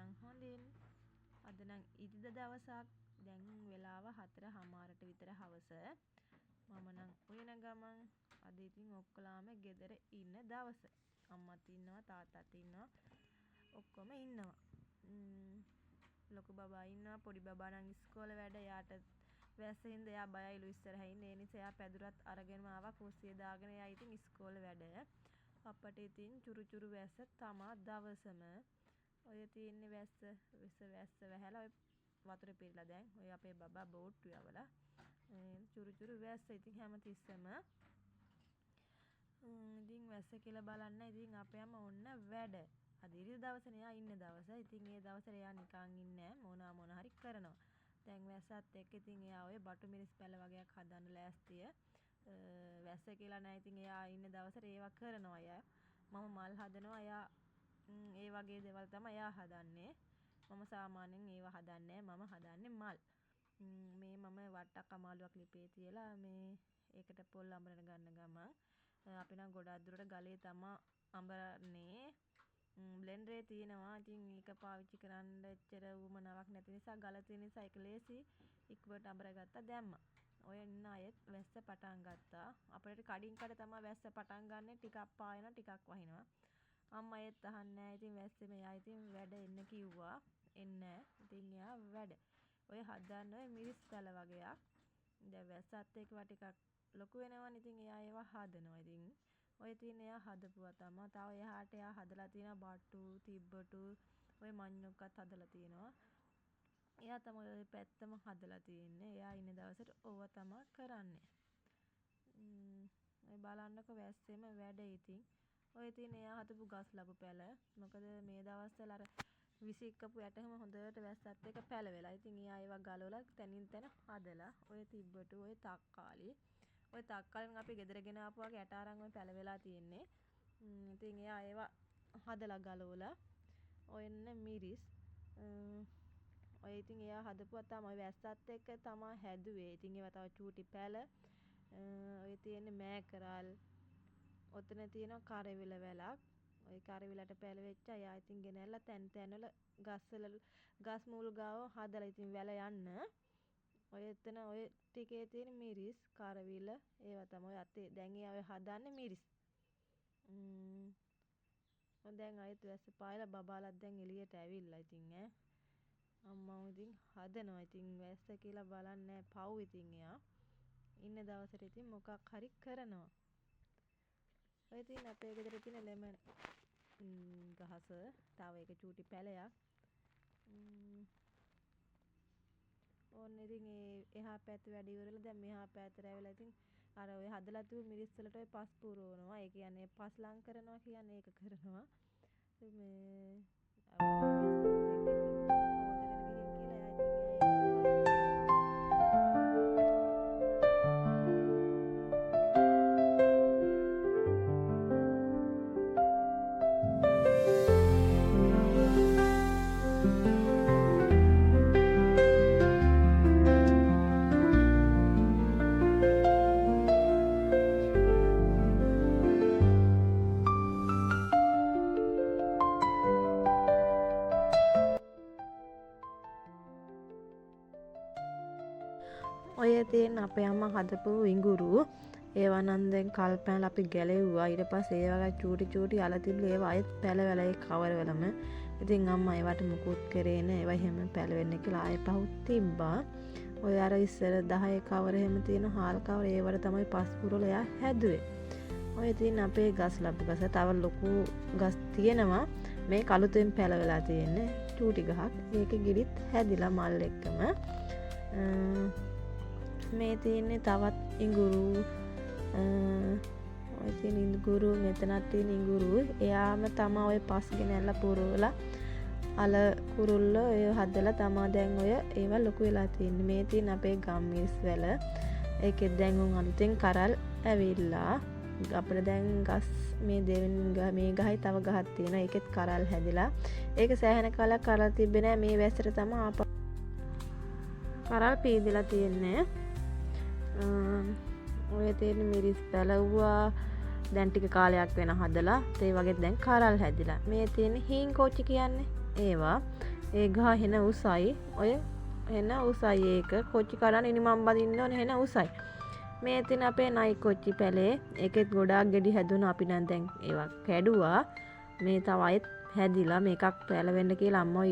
නම් හොඳින්. අද නම් ඉරිදා දවසක්. දැන් වෙලාව 4:00ට විතර හවස. මම නම් උයන ගමන් අද ඉතින් ඔක්කොලාම ගෙදර ඉන්න දවස. අම්මත් ඉන්නවා තාත්තත් ඉන්නවා. ඔක්කොම ඉන්නවා. ලොකු බබා ඉන්නවා. පොඩි බබා නම් ඉස්කෝලේ වැඩ. එයාට වැස්සෙන්ද එයා බයයිලු ඉස්සරහින් ඉන්න. ඒ නිසා එයා පැදුරත් අරගෙනම ආවා. කුස්සිය දාගෙන එයා ඉතින් ඉස්කෝලේ වැඩ. අපට ඉතින් චුරු වැස්ස තමා දවසම. ඔය තියෙන්නේ වැස්ස වැහැලා ඔය වතුර පිරලා දැන්. ඔය අපේ බබා බෝට්ටු යවලා. චුරු වැස්ස ඉතින් හැමතිස්සෙම. ඉතින් වැස්ස කියලා බලන්න ඉතින් අපේ අම්මා ඔන්න වැඩ. අද ඉරිදා දවසනේ එයා ඉන්න දවස. ඉතින් ඒ දවසේ එයා නිකන් ඉන්නේ නැහැ. මොන හරි කරනවා. දැන් වැස්සත් එක්ක ඉතින් එයා ඔය බටු මිරිස් පැල වගේක් හදන්න ලෑස්තිය. වැස්ස කියලා නෑ ඉතින් එයා ඉන්න දවසට ඒවා කරනවා අය. මම මල් හදනවා. එයා ඒ වගේ දේවල් තමයි එයා හදන්නේ. මම සාමාන්‍යයෙන් ඒවා හදන්නේ මම හදන්නේ මල්. මේ මම වට්ටක් අමාලුවක් ලිපේ තියලා මේ ඒකට පොල් අඹරන ගන්න ගමන් අපි නම් ගොඩක් දුරට ගලේ තමා අඹරන්නේ. බ්ලෙන්ඩරේ තියෙනවා. ඉතින් ඒක පාවිච්චි කරන්න එච්චර උවමනාවක් නැති නිසා ගල තියෙන නිසා ඒක ලේසි. ඉක්මනට අඹරගත්තා දැම්මා. ඔය ඉන්න අයත් වැස්ස පටන් ගත්තා. අපිට කඩින් කඩ තමයි වැස්ස පටන් ගන්නෙ. ටිකක් පායනවා ටිකක් වහිනවා. අම්මා ඒත් අහන්නේ නැහැ. ඉතින් වැස්සේ මෙයා ඉතින් වැඩ එන්න කිව්වා. එන්නේ නැහැ. ඉතින් එයා වැඩ. ඔය හදන්න ඔය මිරිස් පැල වගේක්. දැන් වැස්සත් එක්කවා ටිකක් ලොකු වෙනවනේ. ඉතින් එයා ඒවා හදනවා. ඉතින් ඔය තියෙන එයා හදපුවා තමයි. තව එහාට එයා හදලා තියෙනවා බටු, තිබ්බටු, ඔය මඤ්ඤොක්කත් හදලා තියෙනවා. එයා තමයි ඔය පැත්තම හදලා තියෙන්නේ. එයා ඉන්න දවසට ඕව තමයි කරන්නේ. ඔය බලන්නකො වැස්සෙම වැඩ ඉතින්. ඔය තියෙන එයා හදපු ගස් ලැබු පැල. මොකද මේ දවස්වල අර විසිකපු ඇටම හොඳට වැස්සත් එක්ක පැලවෙලා. ඉතින් එයා ඒවා ගලවලා තනින් තන හදලා ඔය තිබ්බටු, ඔය තක්කාලි. ඔය තක්කාලින් අපි ගෙදර ගෙන ආපු වගේ ඇට අරන් ඔය පැලවෙලා තියෙන්නේ. ඉතින් එයා ඒවා හදලා ගලවලා ඔයන්න මිරිස් ඔය ඉතින් එයා හදපුවා තමයි වැස්සත් එක්ක තමයි හැදුවේ. ඉතින් ඒවා තව චූටි පැල. ඔය තියෙන්නේ මෑකරල්. ඔතන තියෙනවා කරවිල වැලක්. ඔය කරවිලට පැලවෙච්ච අය ඉතින් ගෙනල්ලා තැන් තැන්වල ගස් මුල් ගාව හදලා ඉතින් වැල යන්න. ඔය එතන ඔය ටිකේ තියෙන මිරිස් කරවිල ඒවා තමයි අතේ දැන් එයා ඔය හදන්නේ මිරිස්. දැන් අයත් වැස්ස පායලා බබාලත් දැන් එළියට ඇවිල්ලා ඉතින් අම්මා ඉතින් හදනවා. ඉතින් වැස්ස කියලා බලන්නේ පව් ඉතින් එයා ඉන්න දවසට ඉතින් මොකක් හරි කරනවා. ඔය තියෙන අපේ ගෙදර තියෙන ලෙමන් ගහස තව එක චූටි පැලයක්. ඕන්න ඉතින් එහා පැත්ත වැඩ ඉවරලා දැන් මෙහා පැත්තට ඇවිල්ලා ඉතින් අර ඔය හදලා තිබු මිරිස් වලට ඔය පස් පුරවනවා. ඒ කියන්නේ පස් ලං කරනවා කියන්නේ ඒක කරනවා. මේ ඔය තියෙන අපේ අම්මා හදපු ඉඟුරු ඒවා නම් දැන් කල් පැනලා අපි ගැලෙව්වා. ඊට පස්සේ ඒ වගේ චූටි අල තිබුණේ ඒවා අයත් පැලවලා ඒ කවර වලම. ඉතින් අම්මා ඒවට මුකුත් කරේ නෑ. ඒවා එහෙම පැලවෙන්න කියලා ආයෙ පහුත් තිබ්බා. ඔය අර ඉස්සර 10 කවර එහෙම තියෙන හාල් කවර ඒවට තමයි පස් පුරවලා එයා හැදුවේ. ඔය තියෙන අපේ ගස් ලැබු ගස තව ලොකු ගස් තියෙනවා. මේ කළුතෙන් පැලවලා තියෙන්නේ චූටි ගහක්. ඒකේ ගිරිත් හැදිලා මල් එක්කම. මේ තියෙන්නේ තවත් ඉඟුරු. ඔය තියෙන ඉඟුරු මෙතනත් තියෙන ඉඟුරු. එයාම තමයි ඔය පස් ගෙනල්ලා පුරවලා අල කුරුල්ල ඔය හදලා තමයි දැන් ඔය ඒවා ලොකු වෙලා තියෙන්නේ. මේ තියෙන අපේ ගම්මිස් වැල. ඒකෙත් දැන් උන් අලුතෙන් කරල් ඇවිල්ලා. අපිට දැන් ගස් මේ දෙවෙනි මේ ගහයි තව ගහක් තියෙනවා. ඒකෙත් කරල් හැදිලා. ඒක සෑහෙන කාලයක් කරල් තිබ්බේ නෑ. මේ වැස්සට තමයි ආපහු කරල් පීදිලා තියෙන්නේ. ඔය තියෙන මිරිස් පැලවුවා දැන් ටික කාලයක් වෙන හදලා ඒ වගේ දැන් කරල් හැදිලා. මේ තියෙන හීන් කෝච්චි කියන්නේ ඒවා. ඒ ගහ හෙන උසයි. ඔය හෙන උසයි ඒක. කොච්චි කඩන්න ඉනිමම් බඳින්න ඕනේ හෙන උසයි. මේ තින අපේ නයි කොච්චි පැලේ. ඒකෙත් ගොඩාක් ගෙඩි හැදුණා. අපි නම් දැන් ඒවා කැඩුවා. මේ තව අයත් හැදිලා මේකක් පැලවෙන්න කියලා අම්මෝ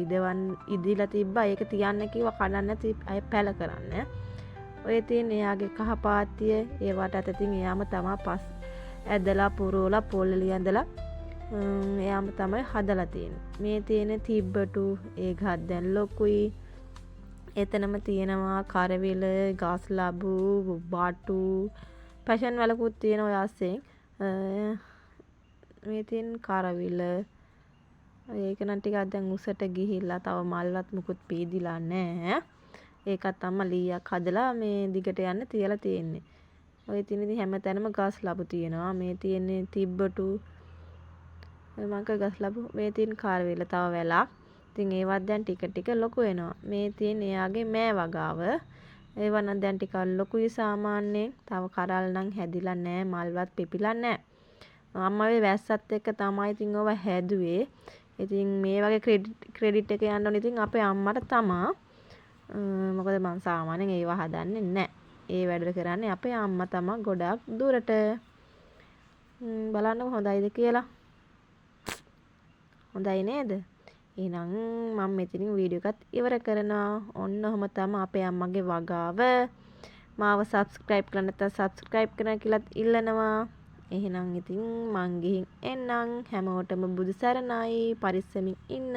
ඉදිලා තිබ්බා. ඒක තියන්න කිව්වා කඩන්න නැති අය පැල කරන්න. ඔය තියෙන එයාගේ කහ පාත්තිය ඒවට අතතින් එයාම තමයි පස් ඇදලා පුරෝලා පොල්ලලි ඇඳලා එයාම තමයි හදලා තියෙන්නේ. මේ තියෙන තිබ්බටු ඒ ගහක් දැන් ලොකුයි. එතනම තියෙනවා කරවිල, ගස් ලැබු, බාටු, පැෂන් වලකුත් තියෙන ඔය ASCII. මේ තියෙන කරවිල ඒක නම් ටිකක් දැන් උසට ගිහිල්ලා තව මල්වත් මුකුත් පීදිලා නැහැ. ඒකත් අම්මා ලීයක් හදලා මේ දිගට යන්න තියලා තියෙන්නේ. ඔය තියෙන ඉතින් හැමතැනම ගස් ලැබු තියෙනවා. මේ තියෙන්නේ තිබ්බටු මංක ගස් ලැබු. මේ තියෙන කරවිල තව වැලක්. ඉතින් ඒවත් දැන් ටික ටික ලොකු වෙනවා. මේ තියෙන එයාගේ මෑ වගාව. ඒව නම් දැන් ටිකක් ලොකුයි සාමාන්‍යයෙන්. තව කරල් නම් හැදිලා නැහැ. මල්වත් පිපිලා නැහැ. අම්මා වේ වැස්සත් එක්ක තමයි ඉතින් ඔව හැදුවේ. ඉතින් මේ වගේ ක්‍රෙඩිට් එක යන්න ඕනේ ඉතින් අපේ අම්මට තමා. මොකද මං සාමාන්‍යයෙන් ඒවා හදන්නේ නැහැ. ඒ වැඩ කරන්නේ අපේ අම්මා තමා ගොඩක් දුරට. බලන්නකො හොඳයිද කියලා. හොඳයි නේද? එහෙනම් මම මෙතනින් වීඩියෝ එකත් ඉවර කරනවා. ඔන්න ඔහම තමයි අපේ අම්මගේ වගාව. මාව subscribe කරන්න නැත්නම් subscribe කරන්න කියලාත් ඉල්ලනවා. එහෙනම් ඉතින් මං ගිහින් එන්නම්. හැමෝටම බුදු සරණයි. පරිස්සමින් ඉන්න.